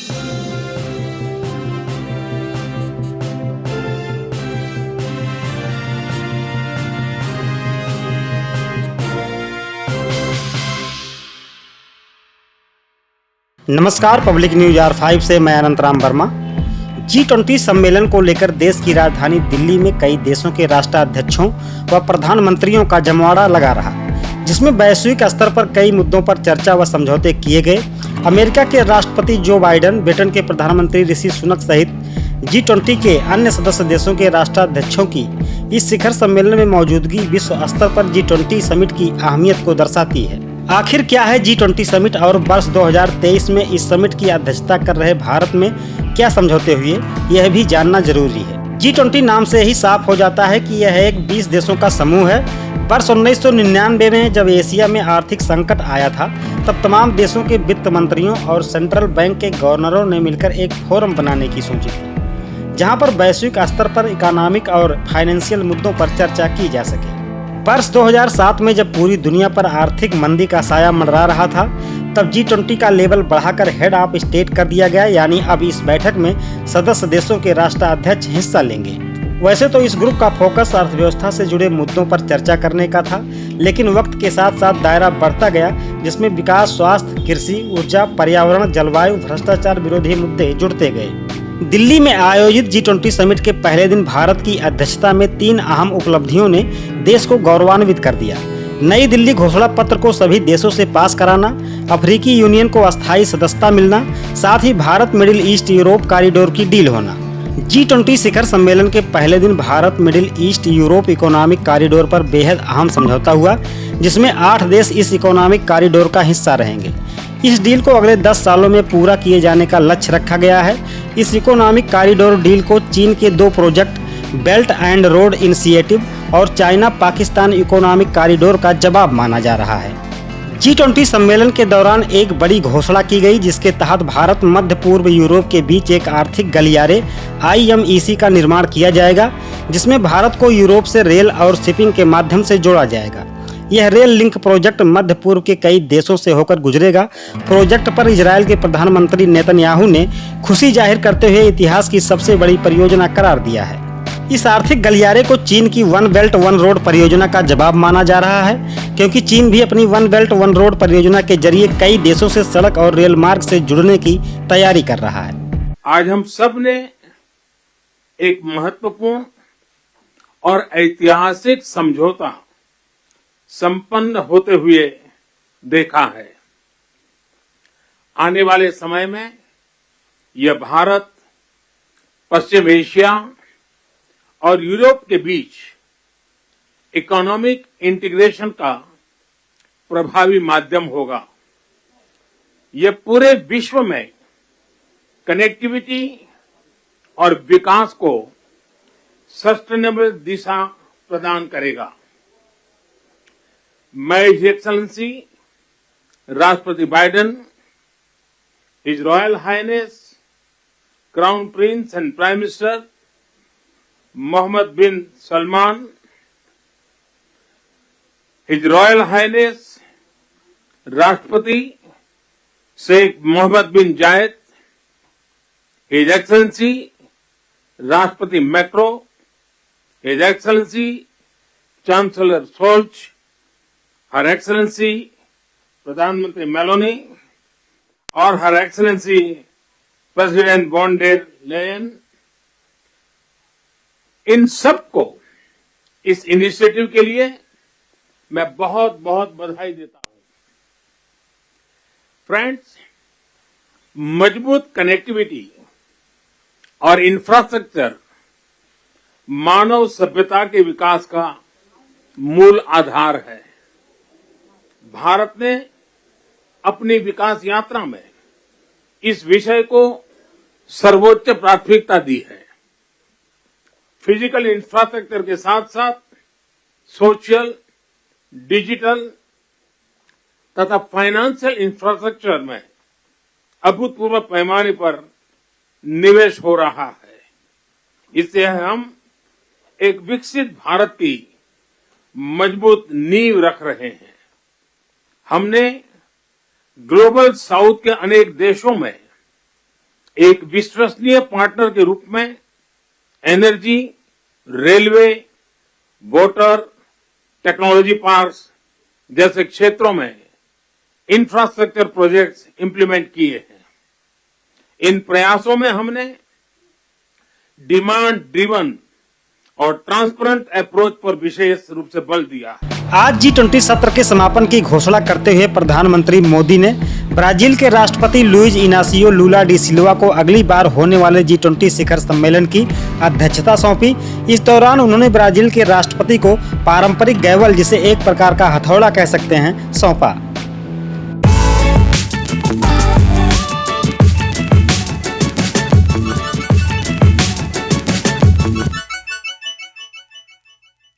नमस्कार, public news R5 से मैं अनंतराम वर्मा। G20 सम्मेलन को लेकर देश की राजधानी दिल्ली में कई देशों के राष्ट्राध्यक्षों व प्रधानमंत्रियों का जमवाड़ा लगा रहा, जिसमें वैश्विक स्तर पर कई मुद्दों पर चर्चा व समझौते किए गए। अमेरिका के राष्ट्रपति जो बाइडेन, ब्रिटेन के प्रधानमंत्री ऋषि सुनक सहित G20 के अन्य सदस्य देशों के राष्ट्राध्यक्षों की इस शिखर सम्मेलन में मौजूदगी विश्व स्तर पर G20 समिट की अहमियत को दर्शाती है। आखिर क्या है G20 समिट और वर्ष 2023 में इस समिट की अध्यक्षता कर रहे भारत में क्या समझौते हुए, यह भी जानना जरूरी है। G20 नाम से ही साफ हो जाता है कि यह एक 20 देशों का समूह है। वर्ष 1999 में जब एशिया में आर्थिक संकट आया था, तब तमाम देशों के वित्त मंत्रियों और सेंट्रल बैंक के गवर्नरों ने मिलकर एक फोरम बनाने की सोची थी, जहां पर वैश्विक स्तर पर इकोनॉमिक और फाइनेंशियल मुद्दों पर चर्चा की जा सके। वर्ष 2007 में जब पूरी दुनिया पर आर्थिक मंदी का साया मंडरा रहा था, तब G20 का लेवल बढ़ाकर हेड ऑफ स्टेट कर दिया गया, यानी अब इस बैठक में सदस्य देशों के राष्ट्राध्यक्ष हिस्सा लेंगे। वैसे तो इस ग्रुप का फोकस अर्थव्यवस्था से जुड़े मुद्दों पर चर्चा करने का था, लेकिन वक्त के साथ साथ दायरा बढ़ता गया, जिसमें विकास, स्वास्थ्य, कृषि, ऊर्जा, पर्यावरण, जलवायु, भ्रष्टाचार विरोधी मुद्दे जुड़ते गए। दिल्ली में आयोजित G20 समिट के पहले दिन भारत की अध्यक्षता में 3 अहम उपलब्धियों ने देश को गौरवान्वित कर दिया। नई दिल्ली घोषणा पत्र को सभी देशों से पास कराना, अफ्रीकी यूनियन को अस्थायी सदस्यता मिलना, साथ ही Bharat Middle East Europe corridor की डील होना। G20 शिखर सम्मेलन के पहले दिन Bharat Middle East Europe economic corridor पर बेहद अहम समझौता हुआ, जिसमें 8 देश इस इकोनॉमिक कॉरिडोर का हिस्सा रहेंगे। इस डील को अगले 10 सालों में पूरा किए जाने का लक्ष्य रखा गया है। इस इकोनॉमिक कॉरिडोर डील को चीन के 2 project belt and road initiative और चाइना पाकिस्तान इकोनॉमिक कॉरिडोर का जवाब माना जा रहा है। G20 सम्मेलन के दौरान एक बड़ी घोषणा की गई, जिसके तहत भारत मध्य पूर्व यूरोप के बीच एक आर्थिक गलियारे IMEC का निर्माण किया जाएगा, जिसमें भारत को यूरोप से रेल और शिपिंग के माध्यम से जोड़ा जाएगा। यह रेल लिंक प्रोजेक्ट मध्य पूर्व के कई देशों से होकर गुजरेगा। प्रोजेक्ट पर इजरायल के प्रधानमंत्री नेतन्याहू ने खुशी जाहिर करते हुए इतिहास की सबसे बड़ी परियोजना करार दिया है। इस आर्थिक गलियारे को चीन की वन बेल्ट वन रोड परियोजना का जवाब माना जा रहा है, क्योंकि चीन भी अपनी वन बेल्ट वन रोड परियोजना के जरिए कई देशों से सड़क और रेल मार्ग से जुड़ने की तैयारी कर रहा है। आज हम सब ने एक महत्वपूर्ण और ऐतिहासिक समझौता संपन्न होते हुए देखा है। आने वाले समय में यह भारत, पश्चिम एशिया और यूरोप के बीच इकोनॉमिक इंटीग्रेशन का प्रभावी माध्यम होगा। यह पूरे विश्व में कनेक्टिविटी और विकास को सस्टेनेबल दिशा प्रदान करेगा। मैं हिज एक्सलेंसी राष्ट्रपति Biden, his royal highness crown prince and prime minister Mohammed bin Salman, his royal highness राष्ट्रपति Sheikh Mohammed bin Zayed, his excellency राष्ट्रपति Macron, his excellency chancellor Scholz, her excellency प्रधानमंत्री Meloni और her excellency president von der Leyen, इन सबको इस initiative के लिए मैं बहुत बहुत बधाई देता हूं। फ्रेंड्स, मजबूत कनेक्टिविटी और इंफ्रास्ट्रक्चर मानव सभ्यता के विकास का मूल आधार है। भारत ने अपनी विकास यात्रा में इस विषय को सर्वोच्च प्राथमिकता दी है। फिजिकल इंफ्रास्ट्रक्चर के साथ साथ सोशल, डिजिटल तथा फाइनेंशियल इंफ्रास्ट्रक्चर में अभूतपूर्व पैमाने पर निवेश हो रहा है। इससे हम एक विकसित भारत की मजबूत नींव रख रहे हैं। हमने ग्लोबल साउथ के अनेक देशों में एक विश्वसनीय पार्टनर के रूप में energy, railway, water, technology parks जैसे क्षेत्रों में इंफ्रास्ट्रक्चर प्रोजेक्ट्स इंप्लीमेंट किए हैं। इन प्रयासों में हमने डिमांड ड्रिवन और ट्रांसपेरेंट अप्रोच पर विशेष रूप से बल दिया है। आज G20 सत्र के समापन की घोषणा करते हुए प्रधानमंत्री मोदी ने ब्राजील के राष्ट्रपति लुइज इनासियो लुला डी सिल्वा को अगली बार होने वाले G20 शिखर सम्मेलन की अध्यक्षता सौंपी। इस दौरान उन्होंने ब्राजील के राष्ट्रपति को पारंपरिक गैवल, जिसे एक प्रकार का हथौड़ा कह सकते हैं, सौंपा।